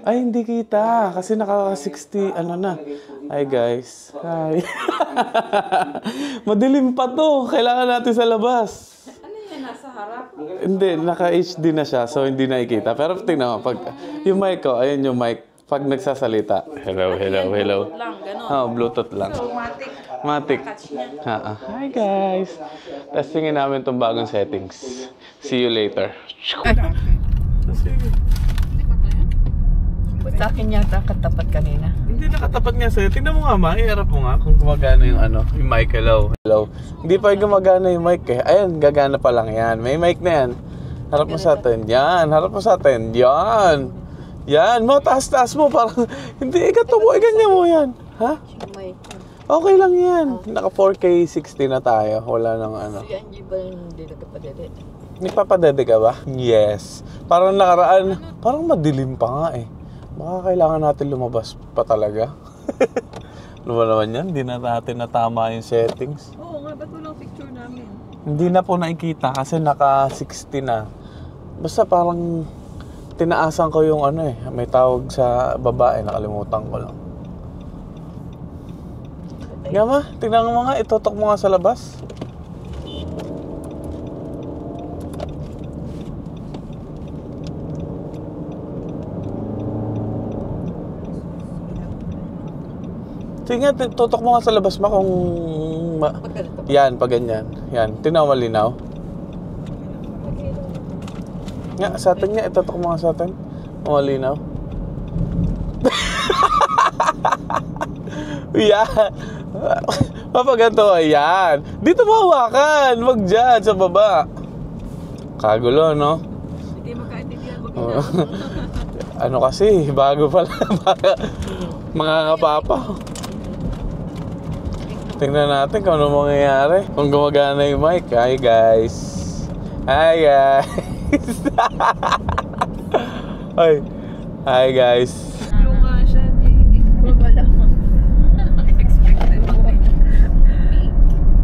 Ay, hindi kita. Kasi naka-60, ano na. Hi, guys. Hi. Madilim pa to. Kailangan natin sa labas. Ano yan? Nasa harap? Hindi, naka-HD na siya. So, hindi nakikita. Pero tingnan mo, pag yung mic ko, ayun yung mic. Pag nagsasalita. Hello, hello, hello. Bluetooth lang, gano'n. Oh, Bluetooth lang. So, Matic. touch niya. Hi, guys. Testingin namin itong bagong settings. See you later. Sa akin yata katapat kanina. Hindi nakatapat nga sa'yo. Tingnan mo nga, iharap mo nga kung gumagana yung yung mic. Hello. Hello. Hindi pa gumagana yung mic eh. Ayun, gagana pa lang yan. May mic na yan. Harap mo sa atin. Yan. Harap mo sa atin. Yan. Yan. Mo, taas-taas mo. Parang, hindi, ikatubo. Ganyan mo yan. Ha? Okay lang yan. Naka 4K 60 na tayo. Wala nang ano. Si Angie ba hindi nagpapadede? Nagpapadede ka ba? Yes. Parang nakaraan, parang madilim pa nga eh. Baka kailangan natin lumabas pa talaga. Ano ba naman yan? Hindi na natin natama yung settings. Oo nga, ba't walang picture namin? Hindi na po nakikita kasi naka 60 na. Basta parang tinaasan ko yung may tawag sa babae, nakalimutan ko lang. Gama, tingnan mo nga, itutok mo nga sa labas. Tingnan, tutok mo nga sa labas mo kung... Yan, pag ganyan. Yan, tingnan mo malinaw. Nga, sa atin nga, itutok mo nga sa atin. Malinaw. Yan. Papaganto, ayan. Dito mahawakan, wag dyan, sa baba. Kagulo, no? Hindi magkaintindihan, Ano kasi, bago pala. Mga kapapa. Tingnan natin kung ano mangyayari. Kung gumagana yung mic. Hi guys. Hi guys. Hi. Hi guys. Lunga siya. Wala mo. Unexpected.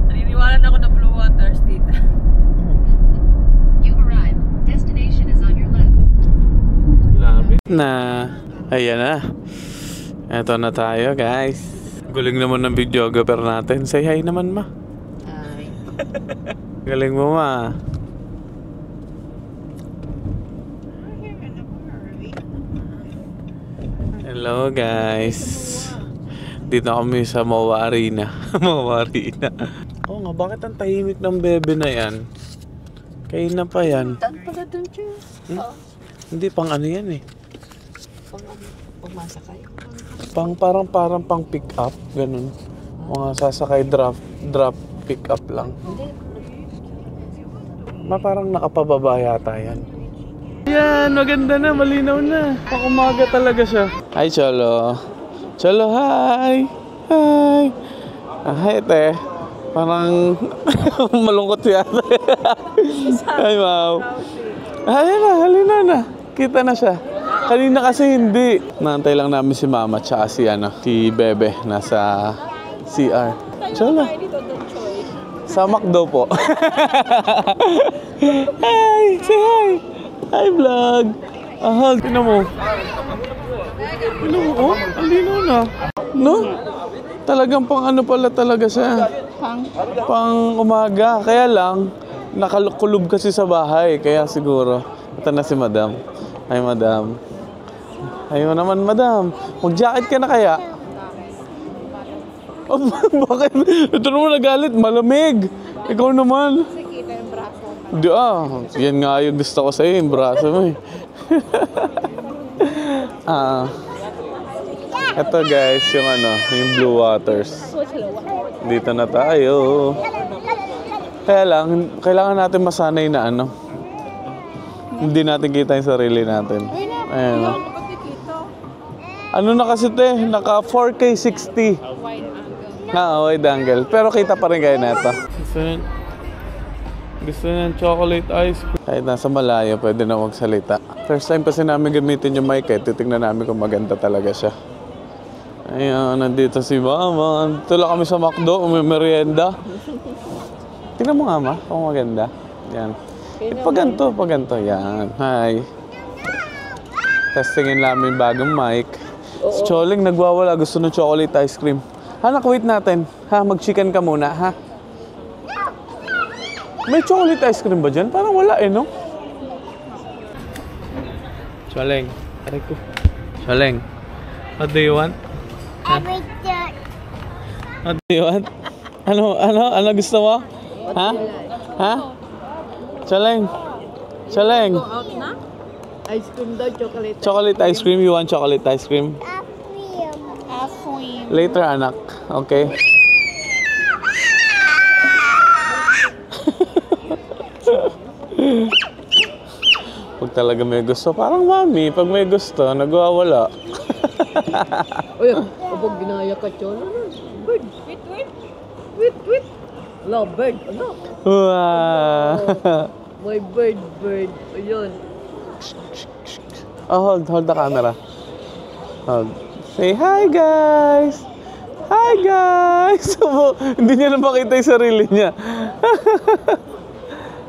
Naniniwala na ako na blue waters dito. You arrived. Destination is on your left. Lapit na. Ayan na. Eto na tayo guys. Galing naman ng videographer natin. Say hi naman, ma. Ay. Galing mo, ma. Hello, guys. Dito kami sa Mowa Arena. Mowa Arena. Oo nga, bakit ang tahimik ng bebe na yan? Kain na pa yan. Saan pala doon siya? Hindi, pang ano yan eh. Pagmasakay. Parang pang pick up, ganun. Mga sasakay drop pick up lang. Parang nakapababa yata yan. Yan, maganda na, malinaw na. Pang umaga talaga siya. Hi, Cholo. Cholo, hi! Hi! Hi, te. Parang malungkot siya. Hi, Mau. Halina na. Kita na siya. Kanina kasi hindi. Naantay lang namin si Mama at si Bebe nasa CR. Cholo. Sa McDo po. Hi! Say hi! Hi, vlog! Ahal, tinan mo. Tinan mo, oh, ang linaw na. No? Talagang pang ano pala talaga siya. Pang umaga. Kaya lang, nakakulob kasi sa bahay. Kaya siguro, ito na si Madam. Hi, Madam. Ayaw naman, Madam. Mag-jacket ka na kaya? Oh, bakit? Ito naman nagalit. Malamig. Ikaw naman. Di yan nga yung gusto ko sa'yo, yung braso mo eh. Ito guys, yung Blue Waters. Dito na tayo. Kaya lang, kailangan natin masanay na hindi natin kita yung sarili natin. Ayan o. Ano na kasi naka 4K 60. Wide angle. Pero kita pa rin kayo na ito. Gusto niya chocolate ice cream. Kahit nasa malayo, pwede na magsalita. First time kasi namin gamitin yung mic titignan namin kung maganda talaga siya. Ayan, nandito si Mama. Nandito lang kami sa McDo, may merienda. Tingnan mo nga, Ma, kung maganda. Yan. Pag ganito. Yan. Hi. Testingin namin bagong mic. Si Choling nagwawala, gusto ng chocolate ice cream. Anak, wait natin. Ha, mag-chicken ka muna, ha? May chocolate ice cream ba dyan? Parang wala eh, no? Choling, aray ko. Choling, what do you want? Ha? What do you want? Ano gusto mo? Ha? Ha? Choling, Choling. Out na? Ice cream daw, chocolate. Chocolate ice cream, you want chocolate ice cream? Later, anak. Okay? Pag talaga may gusto, parang mami, pag may gusto, nagwawala. Uy, kapag ginaya ka, Cholo. Bird, wait. Hello, bird. Ano? Wow. My bird. Ayun. Oh, hold the camera. Hold. Say hi, guys! Hi, guys! Hindi niya na makita yung sarili niya.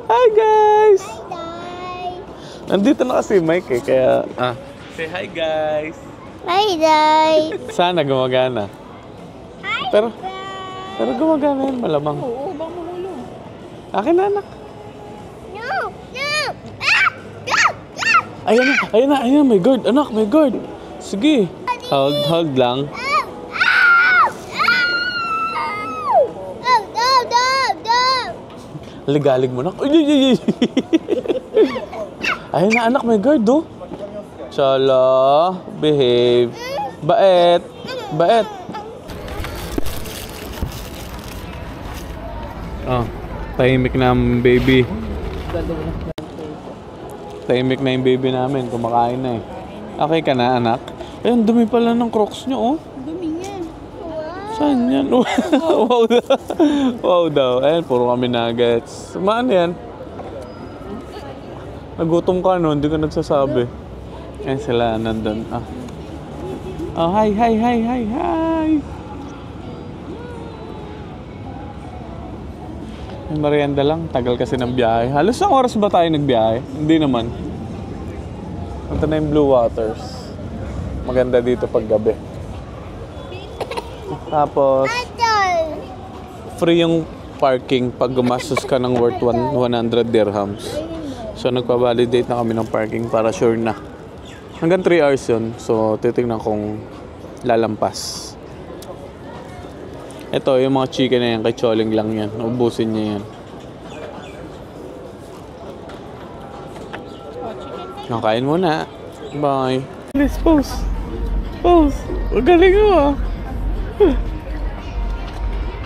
Hi, guys! Nandito na kasi mic eh, kaya... Say hi, guys! Hi, guys! Sana gumagana. Pero gumagana yun, malamang. Oo, bang mahulog. Akin na, anak. No! Ah! Ayan na, may guard. Anak, may guard. Sige. Hold lang. Ligalig mo na. Ay. Ayun na, anak, may guard, oh. Chala, behave. Bait. Oh, tahimik na ang baby. Tahimik na yung baby namin. Kumakain na eh. Okay ka na, anak? Ayun, dumi pala ng Crocs nyo, oh. Dumi yan. Saan yan? Wow daw. Wow daw. Ayun, puro kami nuggets. Maan yan? Nagutom ka, no? Hindi ka nagsasabi. Ayun sila, nandun. Oh, hi. May merienda lang. Tagal kasi ng biyahe. Halos ang oras ba tayo nagbiyahe? Hindi naman. Punta na yung Blue Waters. Maganda dito pag gabi. Tapos, free yung parking pag gumastos ka ng worth 100 dirhams. So, nagpa-validate na kami ng parking para sure na. Hanggang 3 hours yun. So, titignan kung lalampas. Ito, yung mga chicken na yan, kay Choling lang yan. Ubusin niya yan. Nakain muna. Bye. Please, pause. Galing mo, ah.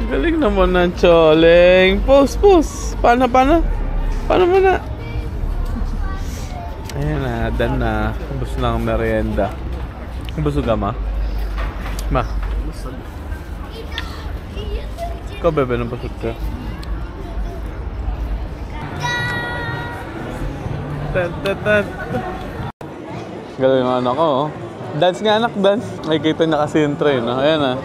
Galing naman ng Choling. Pause. Paano mo na? Ayan na, dan na. Ubus na ang merienda. Busog ka, ma? Ma? Ikaw, bebe, nabusog ka? Galing yung anak ko, oh. Dance nga, anak, dance. Nakikita niya kasi yung train, oh. Ayan, ah.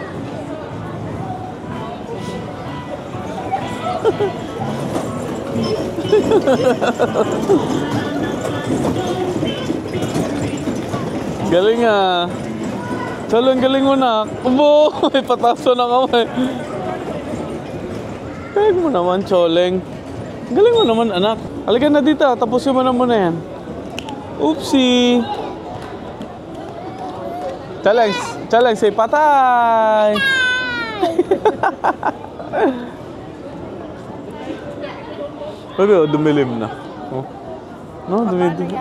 Galing, ah. Galing mo, na. Ubo! May pataso na kamay. Galing mo naman, Choling. Galing mo naman, anak. Halika na dito, tapusin mo na muna yan. Oopsie! Choling, say patay! Baby, oh, dumilim na. Oh. No, dumidi.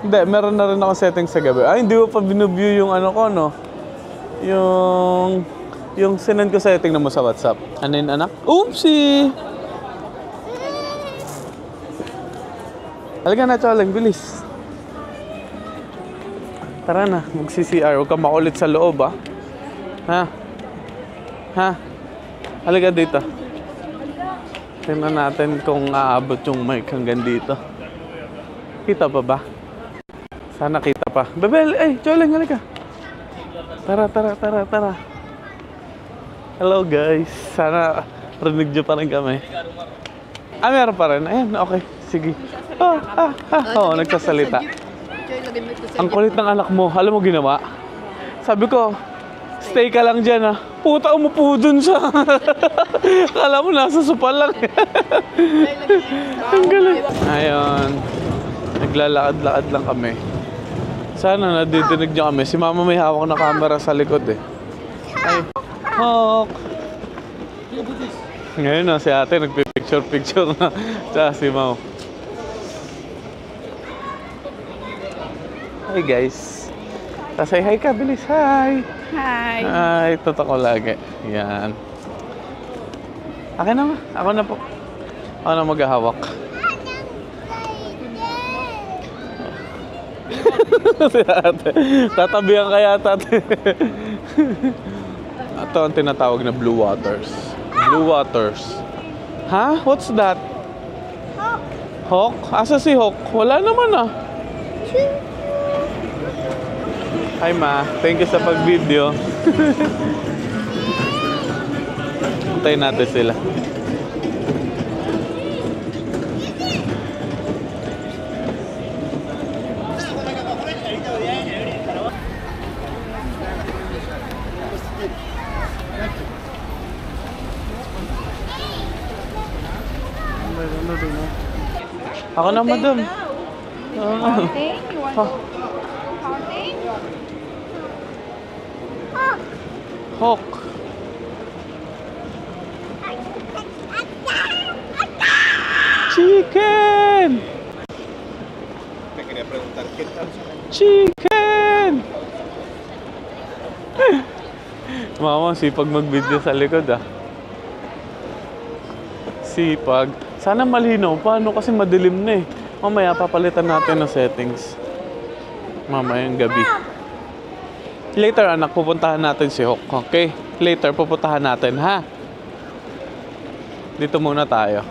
Hindi, meron na rin ako setting sa gabi. Ay, hindi ko pa binuview yung ano ko, no? Yung sinend ko setting na mo sa WhatsApp. Ano yun, anak? Oopsie! Halika na, Choling, bilis. Tara na, mag-CCR. Huwag ka makulit sa loob, ah. Ha? Halika dito. Tingnan natin kung aabot yung mic hanggang dito. Kita pa ba? Sana kita pa. Bebel, Choling, halika. Tara. Hello, guys. Sana rinig nyo pa rin kami. Meron pa rin. Ayan, okay. Sige. Oo, nagsasalita. Choy, lagay mo ito sa Ang kulit ng anak mo. Alam mo ginawa? Sabi ko, stay ka lang dyan ha. Puta, umupo dun siya. Kala mo nasa sopa lang. Ang galing. Ayun. Naglalakad-lakad lang kami. Sana nadidinig niyo kami. Si mama may hawak na camera sa likod eh. Ay, Hawk. Ngayon na si ate nagpipicture-picture na. Tsaka si Mau. Hi guys. Say hi ka, bilis. Hi. Hi. Hi, totoo lagi. Yan. Akin na ma. Ako na po. Ako na maghahawak. Si ate. Tatabihan kaya ate. Ito ang tinatawag na Blue Waters. Blue Waters. Ha? What's that? Hawk. Hawk? Asa si Hawk? Wala naman ah. Hi ma, thank you sa pag-video. Antayin natin sila. Ako na madam. Hawk. Chicken! Chicken! Mama, sipag mag-video sa likod ah. Sipag. Sana malinaw. Paano? Kasi madilim na eh. Mamaya papalitan natin ng settings. Mamayang gabi. Later anak, pupuntahan natin si Hawk. Okay? Later pupuntahan natin ha. Dito muna tayo.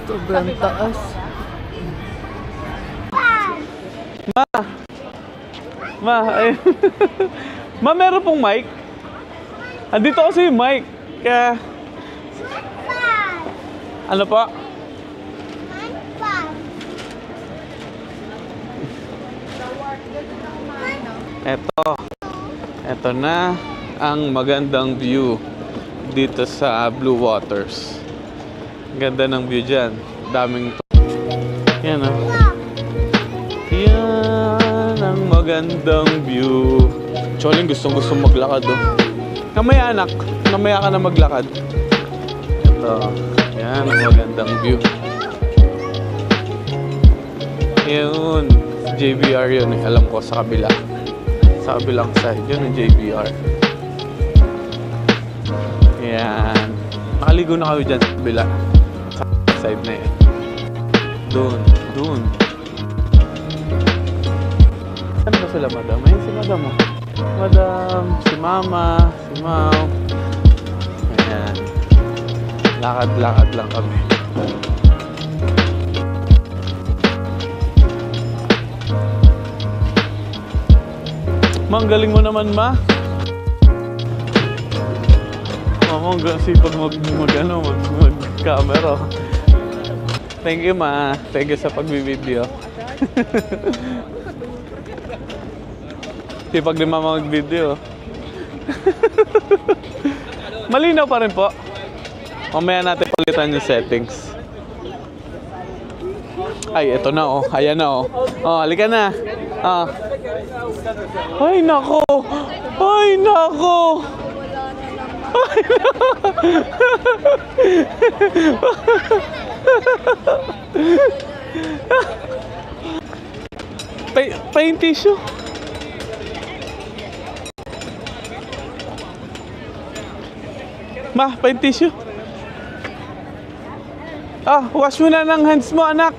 Sobrang taas. Ma, ay. Ma, meron pong mic. Andito kasi yung mic. Kaya, ano pa? Eto na ang magandang view dito sa Blue Waters. Ganda ng view dyan. Daming yan o. Yan ang magandang view. Choling gustong maglakad o. Namaya anak, namaya ka na maglakad. Ito. Yan ang magandang view. Yun. JBR yun eh. Alam ko sa kabila. Sa kabilang side. Yun ang JBR. Yan. Nakaligo na kayo dyan sa kabila. Sa side na yan. Doon. Doon. Saan ba sila madam? Ayun si madam oh. Madam, si mama, si Mau. Ayan. Lakad-lakad lang kami. Ma, ang galing mo naman ma. Mama, ang sipag mag-camera. Thank you ma. Thank you sa pag-video. Sipag ni mama mag-video. Malinaw pa rin po. Mamaya natin palitan yung settings. Ay, eto na oh. Ayan na oh. Oh, halika na. Ah. Ay, nako. Ay, nako. Ay, paint tissue. Ma, paint tissue. Ah, wash mo na ng hands mo, anak.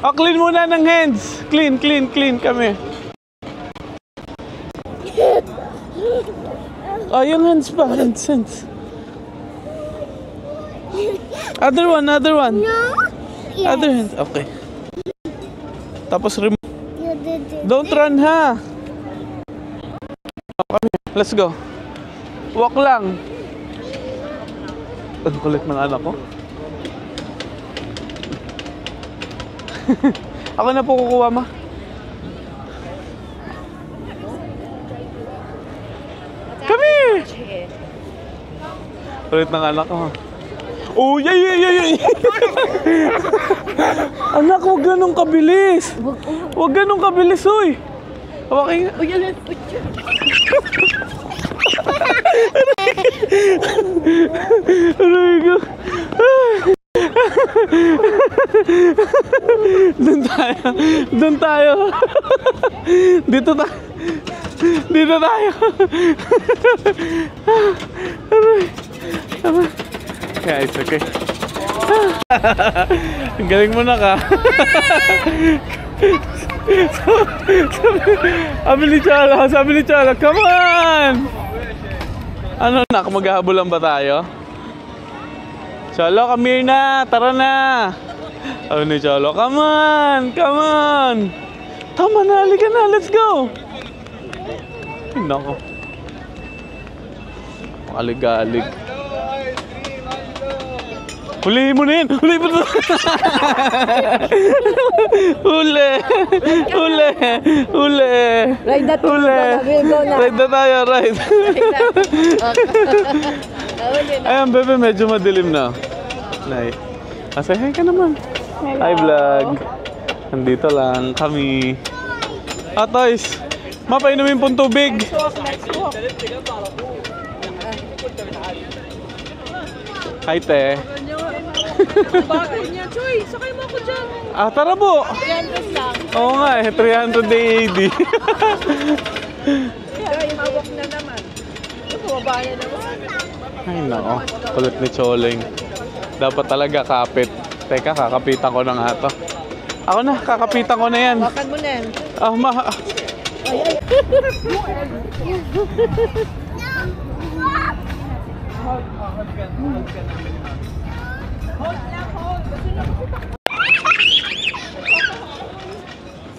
Oh, clean muna ng hands. Clean kami. Oh, yung hands pa. Hands. Other one, other one. No. Yes. Other hand. Okay. Tapos You did it. don't run ha. Okay, let's go. Walk lang. Ang kulit ng anak ko. Ako na po kukuha, ma. Come here! Kulit ng anak ko, ha. Oh, yay, yay, yay, yay! Anak, huwag ganun kabilis. Huwag ganun kabilis, uy. Hawakin nga. Aray ko. Doon tayo. Doon tayo. Dito tayo. Dito tayo. Aray. Aray. Yeah, it's okay. Galing mo na ka. Sabi ni Chola, come on! Ano na, maghahabulan ba tayo? Cholo, come here na, tara na! Sabi ni Cholo, come on, come on! Tama na, halika na, let's go! Ay, nako. Alig-alig. Hulihin mo na yun! Hulihin mo na! Huli! Huli! Huli! Ride na tayo. Ride na tayo, ride! Ayan, bebe, medyo madilim na. Nay. Say hi ka naman. Hi, vlog. Nandito lang kami. Toys! Mapainumin pong tubig. Hi, te. Bakit niya, Choy? Sakay mo ako dyan. Tara po. 300 lang. Oo nga eh, 300 AD. Choy, mawak na naman. Bumaba na naman. Ay nako, kulit ni Choling. Dapat talaga kapit. Teka, kakapitan ko na nga to. Ako na, kakapitan ko na yan. Wakan mo na yan.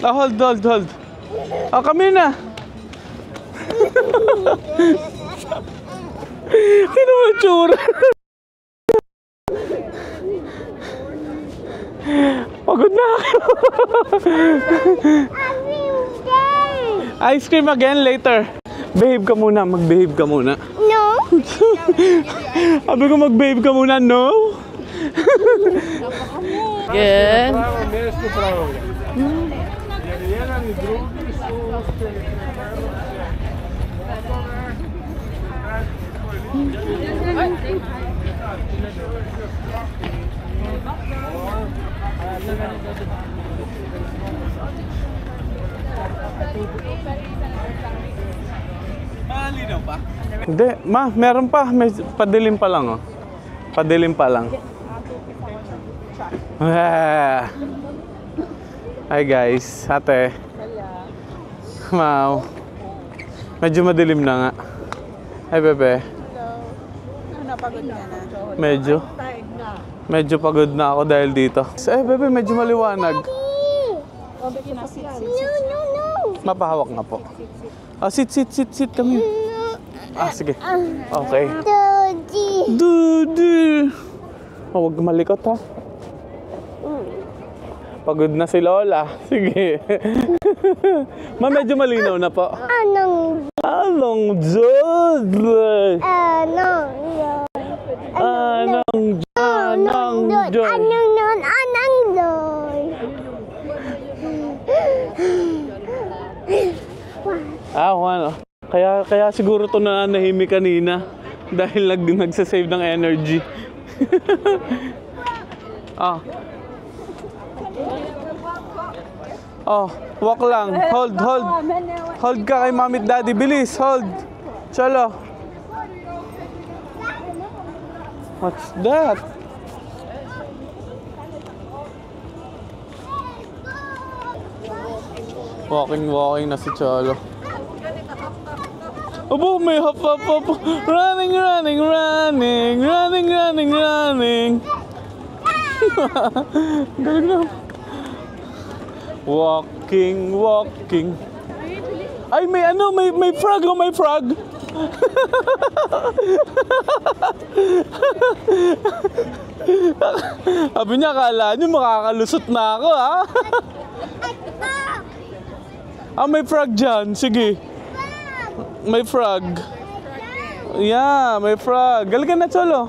Hold. Kami na. Sino mo tsura? Pagod na ako. Ice cream again later. Behave ka muna, mag-behave ka muna. No. Sabi ko mag-behave ka muna, no? Good. Malinaw pa? Hindi, ma, meron pa. May padilim pa lang, oh. Padilim pa lang. Hi guys, ate. Wow. Medyo madilim na nga. Hi bebe. Napagod ka na. Medyo. Medyo pagod na ako dahil dito. Bebe, medyo maliwanag. No. Mapahawak nga po. Sit kami. Sige. Okay. Daddy. Dudu. Huwag malikot ha. Pagod na si Lola. Sige. Medyo malinaw na po. Anong Jod? Jod? Ano? Kaya siguro to na nahimik kanina dahil nagsasave ng energy. Walk lang. Hold. Hold ka kay Mami at Daddy. Bilis, hold. Chalo. What's that? Walking na si Cholo. Abo, may hop. Running. Galing na. Walking, walking. Ay, may ano, may frog, oh, may frog. Sabi niya, akala niyo makakalusot na ako, ha? Ah, may frog dyan. Sige. May frog. Yeah, may frog. Galing ka na, Cholo.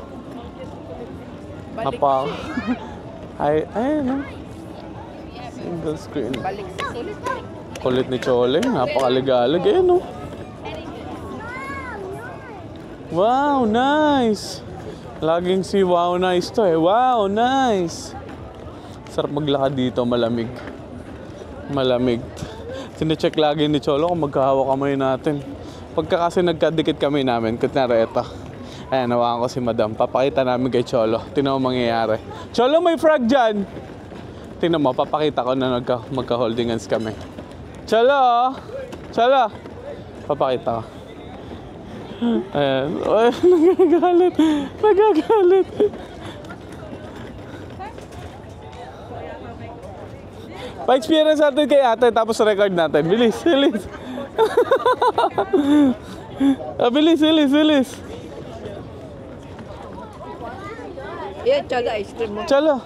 Apa? Ay, ano? Single screen. Kulit ni Chole. Napakaligalig. Eh, no? Wow, nice. Laging si wow, nice to eh. Wow, nice. Sarap maglakad dito, malamig. Malamig. Sine-check lagi ni Cholo kung magkahawak kamay natin. Pagka kasi nagkadikit kami namin, kunyari ito. Ayan, nawakan ko si Madam. Papakita namin kay Cholo. Tingnan mo mangyayari. Cholo, may frog dyan! Tingnan mo, papakita ko na magka-holding hands kami. Cholo! Cholo! Papakita ko. Ayan. Ay, nagagalit. Nagagalit. Pa-experience natin kay ate, tapos record natin. Bilis, bilis. Bilis, bilis, bilis. Yeah, Cholo, ice cream mo. Cholo,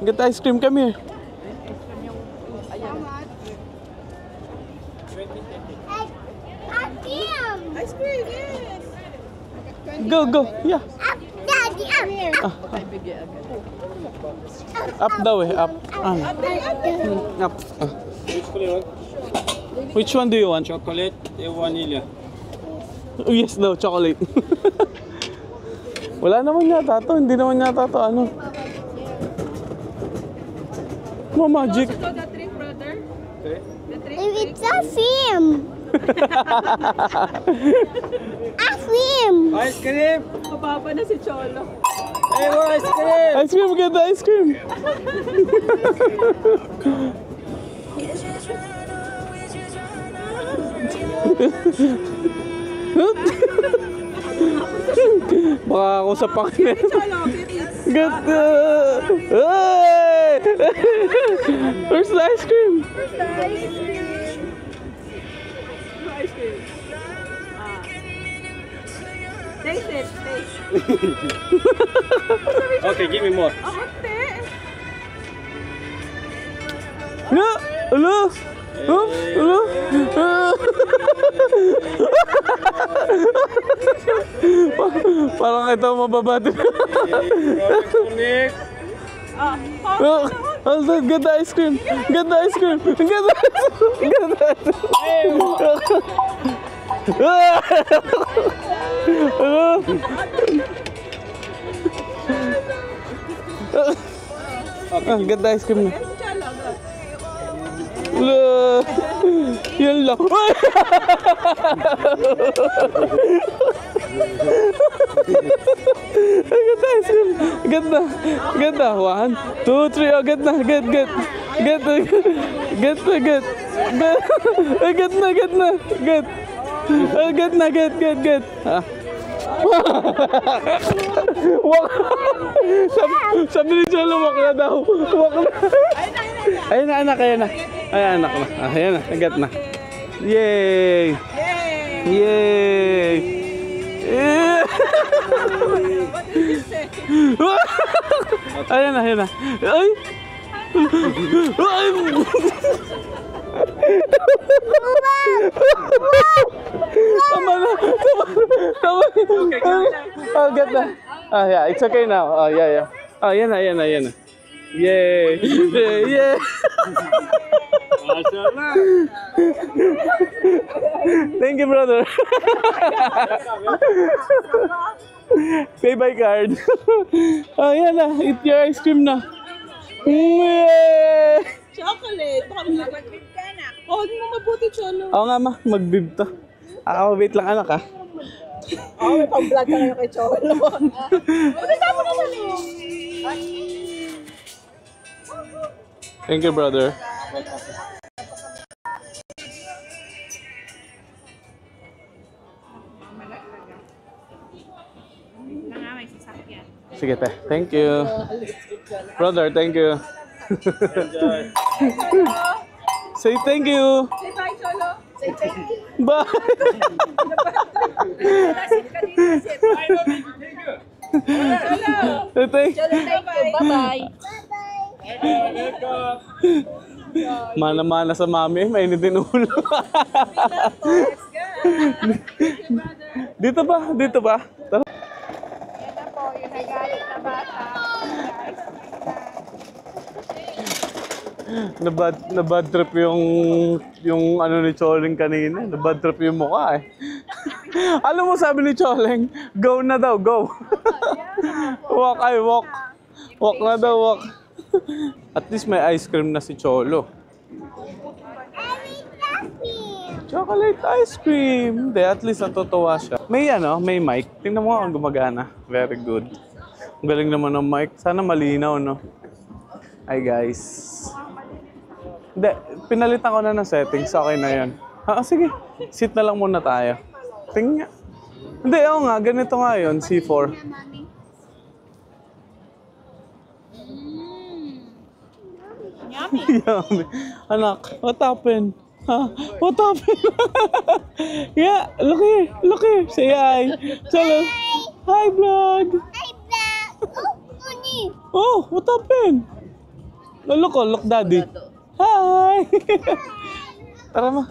get ice cream, come here. Ice cream, yes. Go, go. Yeah. Daddy, up. Up daw eh, up. Up. Which one do you want? Chocolate and vanilla. Oh, yes daw, chocolate. Wala naman yata to, hindi naman yata to, ano. Magic. So the trick, brother. Okay. The trick. It's a film. A film. Ice cream! Mababa na si Cholo. I want ice cream! Ice cream, get the ice cream. Baka ako sa pakne. Cholo, bilis. Get the... Hey! Where's the ice cream? No ice cream. Taste it, taste. Okay, give me more. Ako, te. Nga! Ala! Huh? Ala! Parang ito mababati. Connect. Get the ice cream! Get the ice cream! Get the ice cream! Get the ice cream! Get the ice cream. Yan lang. Get the ice cream. Get the. Get the. 1, 2, 3. Oh, get na. Get. Get. Get. Get. Get. Get na. Get na. Get. Get na. Get. Get. Get. Wak. Sabi ni Cholo, wak na daw. Wak na. Ayun na, anak. Ayun na. Ay, anak na. Ayan na. Get na. Yay! Yay! Yeah! Ayan na, ayan na. Ay! Ay! Tama na. Tama na. Oh, get na. Ah, yeah. It's okay now. Oh, yeah, yeah. Oh, yan na, yan na, yan na. Yay! Yay! Yay! Thank you, brother. Pay by card. Oh, yan na. Eat your ice cream na. Yay! Chocolate. Baka mag-bib ka na. Oh, hindi mo mabuti, Cholo. Oo nga ma, mag-bib to. Wait lang anak ha. Oh, may pang-vlog ka ngayon kay Cholo. Magkasama naman eh. Thank you, brother. Na nga, may sasakyan. Sige, te. Thank you. Brother, thank you. Say thank you. Say bye, Cholo. Say thank you. Bye. Cholo. Thank Cholo, thank you. Bye-bye. Mana-mana sa mami, mainit din ulo. Dito ba? Dito ba? Tara. Yan na po, yung nagalit na bata. Na bad trip yung ano ni Choling kanina. Na bad trip yung mukha eh. Alam mo sabi ni Choling, go na daw, go. Walk ay walk. Walk na daw, walk. At least may ice cream na si Cholo. Chocolate ice cream. Hindi, at least natutuwa siya. May may mic. Tingnan mo ang gumagana. Very good. Ang galing naman ng mic. Sana malinaw, no? Hi guys. Hindi, pinalitan ko na ng settings. Okay na yun. Sige. Sit na lang muna tayo. Tingnan. Hindi, nga. Ganito nga yun. C4. Yummy. Anak, what happened? What happened? Yeah, look here. Say hi. Cholo. Hi, vlog. Hi, Black. Oh, Uni. Oh, what happened? Oh, look, daddy. Hi. Tara ma.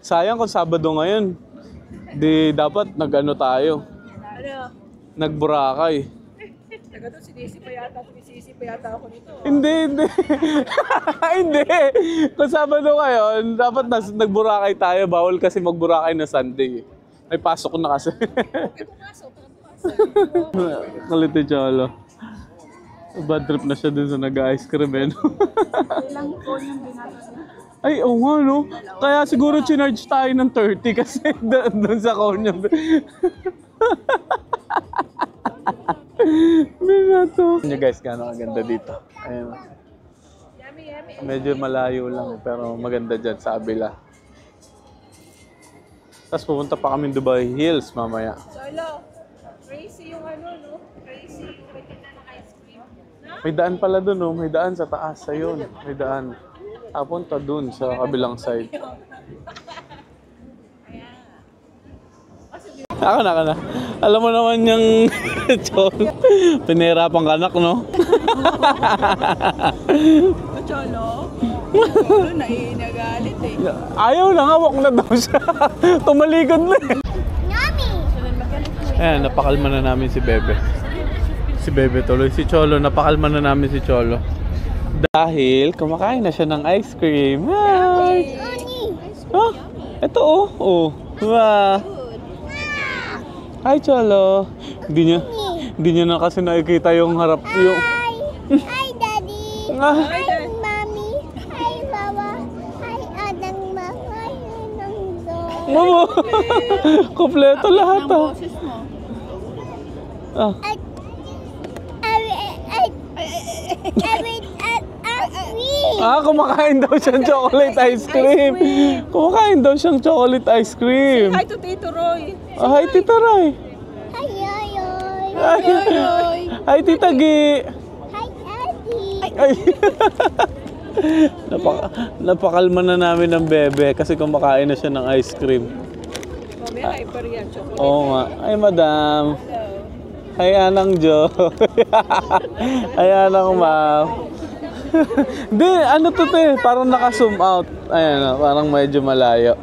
Sayang kung Sabado ngayon. Di dapat nag-ano tayo. Ano? Nag-Boracay. Taga doon, sinisi pa yata ako nito. Hindi. Hindi. Kung Sabado ngayon, dapat nag-Boracay tayo. Bawal kasi mag-Boracay na Sunday. May pasok na kasi. Pumasok. Kalito Cholo. Bad trip na siya dun sa nag-ice cream eh. Ilang phone yung binasa niya? Ay, oo nga no. Kaya siguro chinarge tayo ng 30 kasi doon sa cone niya. Binato. Nyo guys, gano'ng ganda dito. Ayun. Yummy. Medyo malayo lang pero maganda dyan sa Abila. Tapos pupunta pa kami Dubai Hills mamaya. Cholo, crazy yung no? Crazy yung pagkita ng ice cream. May daan pala doon, no? May daan sa taas. Ayun, may daan. Papunta doon sa kabilang side. Ako na. Alam mo naman yung Cholo. Pinahirapan ka anak, no? Cholo, nagalit eh. Ayaw na nga, walk na daw siya. Tumalikod na eh. Yummy. Ayan, napakalma na namin si Bebe. Si Bebe tuloy. Si Cholo, napakalma na namin si Cholo. Dahil kumakain na siya ng ice cream. Hi! Uni. Oh, ito oh. Wow. Hi, Cholo. Hindi niya na kasi nakikita yung harap yung... Hi, Daddy. Ah. Hi, Mommy. Hi, Papa. Hi, Adang Ma. Hi, Anang Dog. Mamo. Kompleto lahat ah. Boses mo. Ah. Kumakain daw siyang chocolate ice cream. Kumakain daw siyang chocolate ice cream. Hi to Tito Roy. Hi, Tita Ray. Hi, Yoyoy. Roy. Hi, Tita Gi. Hi, Daddy. Ay. Napakalma na namin ng Bebe kasi kumakain na siya ng ice cream. Mamaya hyper yan, chocolate. Oo nga. Ay, madam. Hi, Anang Jo. Hi, Anang Ma'am. Hindi, ano to te? Parang naka-zoom out. Ayan, parang medyo malayo.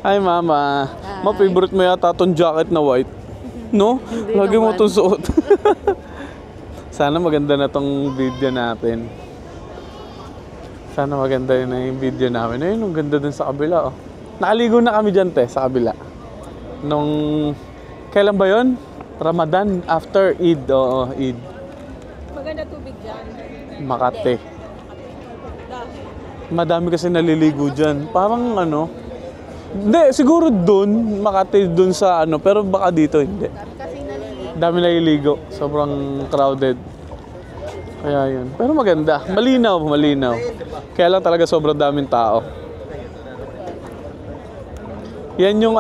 Hi, Mama. Ma-favorite mo yata itong jacket na white. No? Lagi mo itong suot. Sana maganda na tong video natin. Sana maganda na yung video namin. Ayun, ang ganda dun sa kabila. Oh. Nakaligo na kami dyan, te, sa kabila. Kailan ba yun? Ramadan, after Eid. Oo, Eid. Maganda tubig dyan. Makati. Madami kasi naliligo dyan. Parang hindi, siguro dun, Makati dun sa pero baka dito hindi. Dami naliligo. Sobrang crowded. Kaya yun. Pero maganda. Malinaw. Kaya lang talaga sobrang daming tao. Yan yung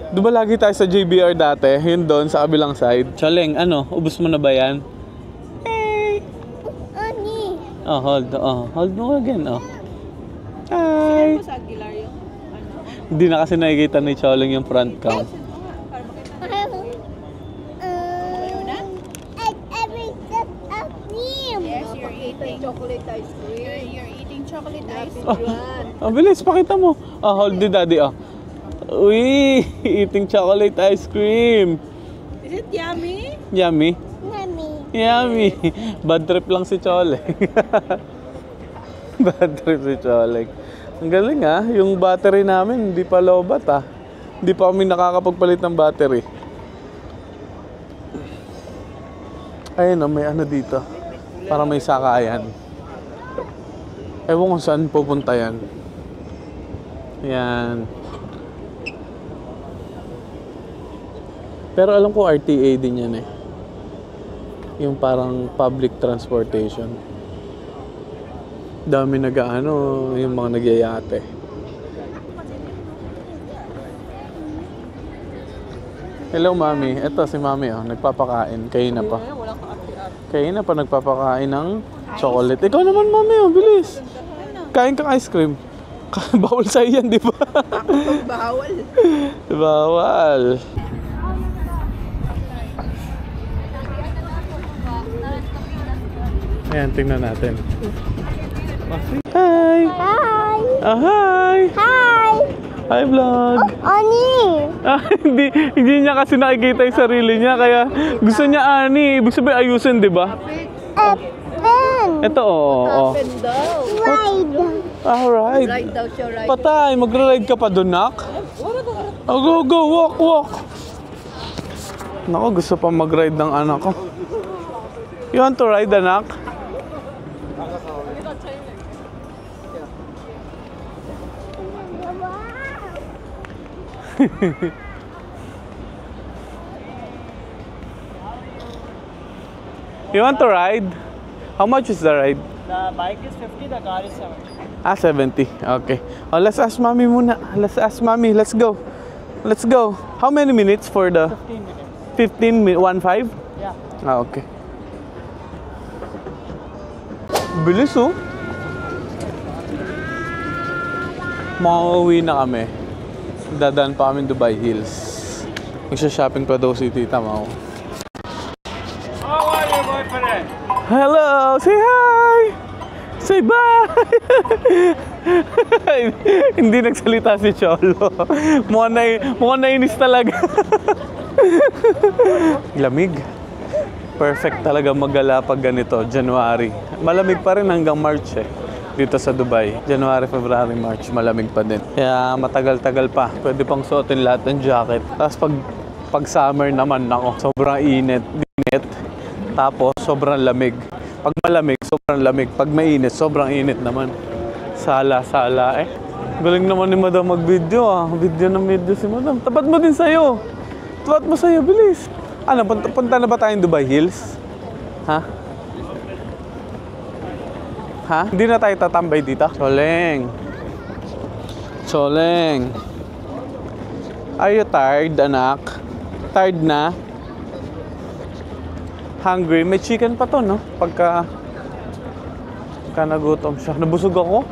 Di ba lagi tayo sa JBR dati? Yun doon, sa kabilang side. Choleng, ano? Ubus mo na ba yan? Ani. Oh, hold. Oh, hold mo again, oh. Hi! Sa Aguilar yung Hindi na kasi nakikita ni Choleng yung front cam. Everything of cream. Yes, you're eating chocolate ice cream. You're eating chocolate ice cream. Oh, bilis, pakita mo. Oh, hold it, daddy, oh. Uy, eating chocolate ice cream. Is it yummy? Yummy. Mommy. Yummy. Bad trip lang si Choleng. Bad trip si Choleng. Ang galing ah, yung battery namin hindi pa lobat ah. Hindi pa kami nakakapagpalit ng battery. Ayun oh, may ano dito. Para may sakayan. Ewan kung saan pupunta yan. Yan. Pero alam ko RTA din yan eh. Yung parang public transportation. Dami nag-ano, yung mga nagyayate. Hello, Mami. Ito si Mami, oh. Nagpapakain. Kain na pa. Kain na pa nagpapakain ng chocolate. Ikaw naman, Mami, oh. Bilis. Kain kang ice cream. Bawal sa'yo yan, di ba? Bawal. Bawal. Ayan, tingnan natin. Hi! Hi. Hi! Hi. Hi, vlog! Ani. Hindi niya kasi nakikita yung sarili niya, kaya gusto niya ani. Ibig sabihin ayusin, di ba? Apple. Ito, oo. Open daw. Ride. Alright. Ride daw siya, ride. Patay, magra-ride ka pa doon, nak? Oh, go, walk. Naku, gusto pa mag-ride ng anak ko. You want to ride, anak? You want to ride? How much is the ride? The bike is 50, the car is 70. Ah, 70. Okay. Oh, let's ask Mommy muna. Let's ask Mommy. Let's go. Let's go. How many minutes for the... 15 minutes. 15 minutes? 1.5? Yeah. Ah, okay. Bilis oh. Makauwi na kami. Dadaan pa kami Dubai Hills. Magsha-shopping pa daw si Tita Mau. How are you, boyfriend? Hello! Say hi! Say bye! Hindi nagsalita si Cholo. Mukhang nainis talaga. Lamig. Perfect talaga maggala pag ganito, January. Malamig pa rin hanggang March eh. Dito sa Dubai. January, February, March, malamig pa din. Kaya matagal-tagal pa. Pwede pang suotin lahat ng jacket. Tapos pag summer naman, nako, sobrang init. Tapos sobrang lamig. Pag malamig, sobrang lamig. Pag mainit, sobrang init naman. Sala-sala eh. Galing naman ni Madam mag-video ah. Video si Madam. Tapat mo din sa'yo. Tapat mo sa'yo, bilis. Ano, punta na ba tayong Dubai Hills? Ha? Ha? Hindi na tayo tatambay dito? Choleng. Are you tired, anak? Tired na? Hungry? May chicken pa to, no? Pagka nagutom siya. Nabusog ako?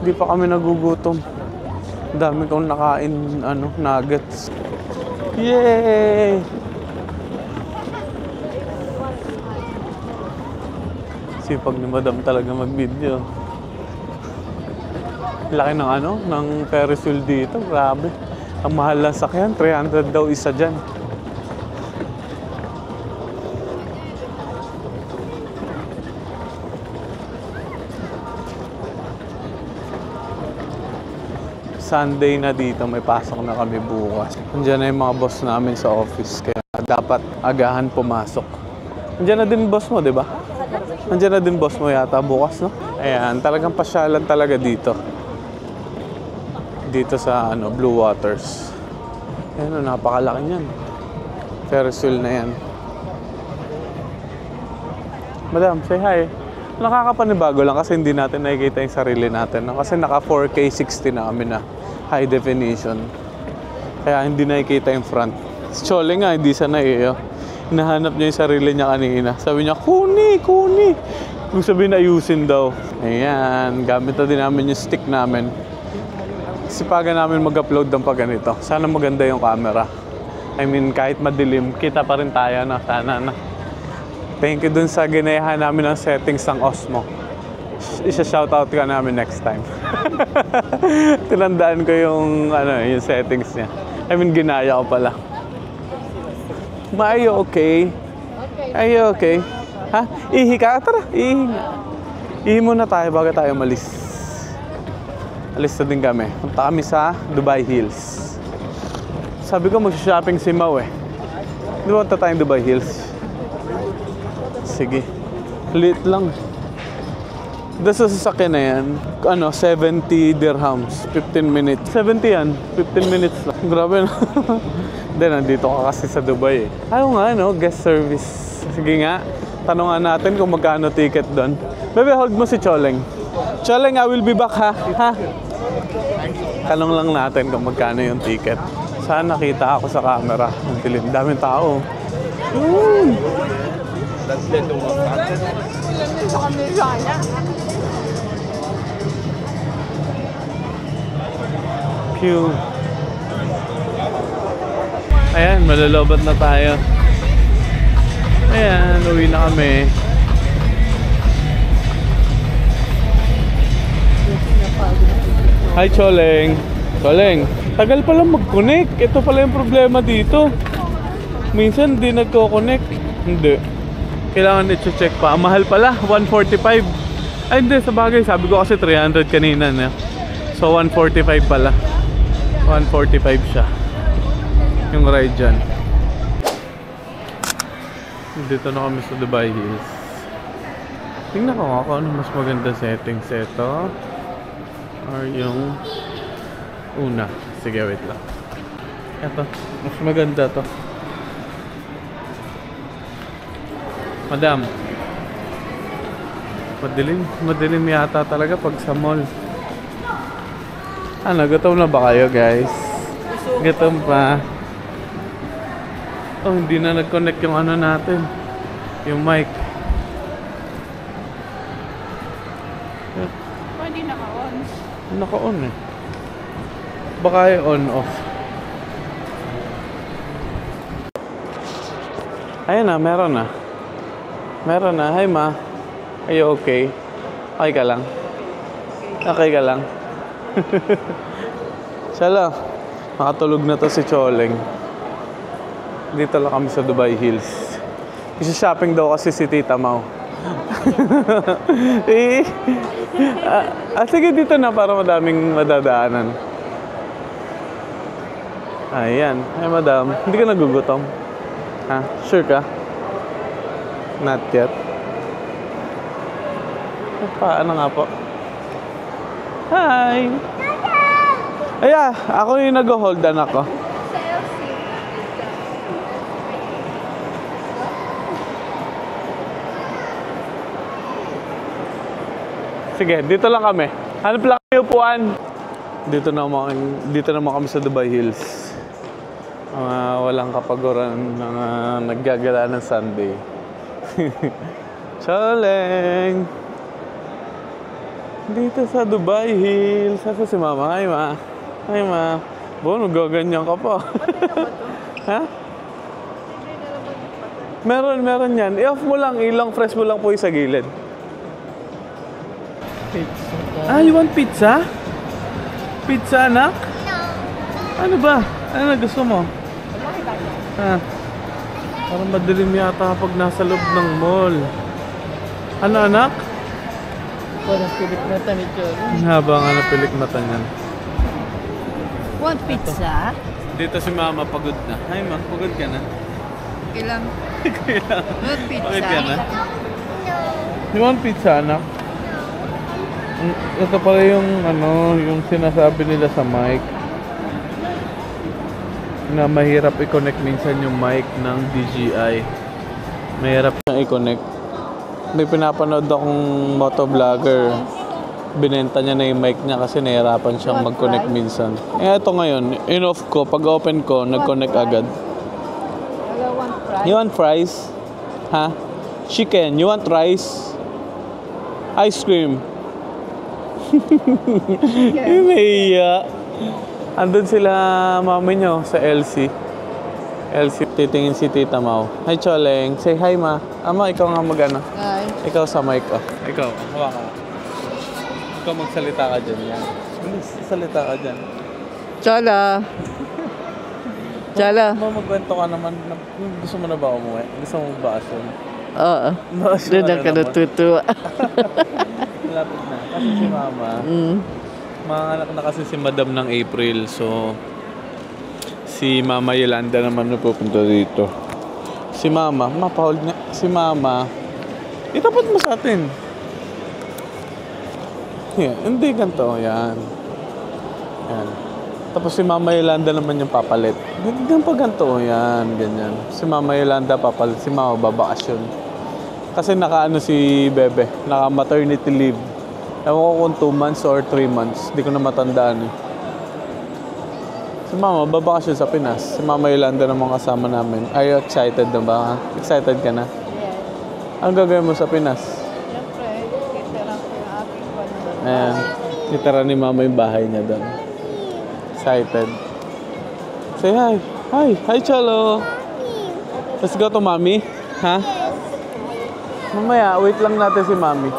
Hindi pa kami nagugutom. Dami kong nakain, nuggets. Yay! Sipag ni Madam talaga mag-video. Laki ng Ferris wheel dito, grabe. Ang mahal lang sakyan, 300 daw isa dyan. Sunday na dito, may pasok na kami bukas. Nandiyan na yung mga boss namin sa office, kaya dapat agahan pumasok. Nandiyan na din boss mo, di ba? Nandiyan na din boss mo yata bukas, no? Ayan, talagang pasyalan talaga dito. Dito sa Blue Waters. Ayan, napakalaki niyan. Ferris wheel na yan. Madam, say hi. Nakakapanibago lang kasi hindi natin nakikita yung sarili natin. No? Kasi naka 4K 60 na kami na. high definition. Kaya hindi nakikita yung front. Si Chole nga, hindi sanay eh. Hinahanap niya yung sarili niya kanina. Sabi niya, kuni! Kung sabihin ayusin daw. Ayan, gamit na din namin yung stick namin. Sipagan namin mag-upload ng pag ganito. Sana maganda yung camera. I mean, kahit madilim, kita pa rin tayo na. Sana na. Thank you dun sa ginayahan namin ng settings ng Osmo. Isa-shoutout ka namin next time. Tinandaan ko yung settings niya. I mean, ginaya ko pala. Are you okay? Are you okay? Ha? Ihi ka? Tara, ihi nga. Ihi muna tayo bago tayo malis. Alis na din kami. Punta kami sa Dubai Hills. Sabi ko mag-shopping si Mau eh. Di ba punta tayong Dubai Hills? Sige. Lit lang. Dito sa sasakyan na yan, 70 dirhams, 15 minutes. 70 yan, 15 minutes lang. Grabe na. Hindi, nandito ka kasi sa Dubai eh. Ayaw nga, guest service. Sige nga, tanungan natin kung magkano ticket doon. Bebe, hold mo si Choleng. Choleng, I will be back ha? Ha? Tanong lang natin kung magkano yung ticket. Saan nakita ako sa camera? Ang dilim, daming tao. Pew. Ayan, malalobat na tayo. Ayan, uwi na kami. Hi, Choleng. Choleng, tagal pala mag-connect. Ito pala yung problema dito. Minsan di nagko-connect. Hindi. Kailangan i-check pa. Mahal pala, 145. Ay, hindi. Sa bagay, sabi ko kasi 300 kanina na. So, 145 pala. 145 siya. Yung ride dyan. Dito na kami sa Dubai Hills. Tingnan ko nga kung ano mas maganda settings ito. Or yung una. Sige, wait lang. Ito. Mas maganda to. Madam. Madilim yata talaga pag sa mall. Ano, gutom na ba kayo, guys? Gutom pa. Oh, hindi na nag-connect yung ano natin. Yung mic. Hindi naka-on. Naka-on eh. Baka on-off. Ayun na, meron na. Meron na. Hi, ma. Are you okay? Okay ka lang? Okay ka lang? Sala, makatulog na to si Choleng. Dito lang kami sa Dubai Hills. Isa-shopping daw kasi si Tita Mau. Sige, dito na para madaming madadaanan. Ayan. Ay, madam. Hindi ka nagugutom? Ha? Sure ka? Not yet. Paano nga po? Hi! Aya, ako yung nag-hold anak ko. Sige, dito lang kami. Hanap lang kayo upuan. Dito naman kami sa Dubai Hills. Walang kapaguran na naggagala ng Sunday. Choleng! Dito sa Dubai Hills. Sasa si Mama? Hi, Ma. Hi, Ma. Nagaganyan ka pa. Ha? Meron yan. I-off mo lang. Ilang press mo lang po yung sa gilid. Pizza. You want pizza? Pizza, anak? No. Ano ba? Ano gusto mo? Ha? Parang madilim yata kapag nasa loob ng mall. Ano, anak? Parang pilik mata ni John. Haba nga na pilik mata niyan. Want pizza? Dito si Mama pagod na. Hi, Ma. Pagod ka na? Kailang. Want pizza? Pagod ka na? You want pizza, anak? Ito pala yung yung sinasabi nila sa mic na mahirap i-connect minsan yung mic ng DJI. Mahirap na i-connect. May pinapanood akong motovlogger. binenta niya na yung mic niya kasi nahihirapan siyang mag-connect minsan. Eh, ito ngayon, in-off ko, pag open ko, nag-connect agad. Hello, one fry. You want fries? Ha? Chicken. You want rice? Ice cream. Nahiya. Andun sila mami nyo sa LC. LC, titingin si Tita Mau. Hi, Choleng. Say hi, ma. Ama, ikaw nga mag-ano. Hi. Ikaw sa mic, oh. Ikaw, hawa ka. Ikaw magsalita ka dyan, yan. Bilis, salita ka dyan. Chola. Chola. Magkwento ka naman. Gusto mo na ba umuwi? Gusto mo bakasyon? Oo. Bakasyon Doon na ang ka naman. natutuwa. Malapit na. Kasi si Mama, mga anak na kasi si Madam ng April. So, si Mama Yolanda naman na pupunta dito. Si Mama, mapahold nga. Si Mama, itapat mo sa atin. Yeah, hindi ganito. Yan. Yan. Tapos si Mama Yolanda naman yung papalit. Ganyan pa ganito. Yan, ganyan. Si Mama Yolanda papalit. Si Mama babakasyon. Kasi naka-ano si Bebe. Naka-maternity leave. Ewan ko kung 2 months or 3 months. Hindi ko na matandaan eh. Si Mama, babakasyon sa Pinas. Si Mama Yolanda naman kasama namin. Are you excited na ba? Excited ka na? Yes. Ang gagawin mo sa Pinas? Siyempre, kitira ko yung aking panunan. Ayan. Itara ni Mama yung bahay niya doon. Excited. Say hi. Hi. Hi, Cholo. Let's go to Mommy. Ha? Mamaya, wait lang natin si Mommy.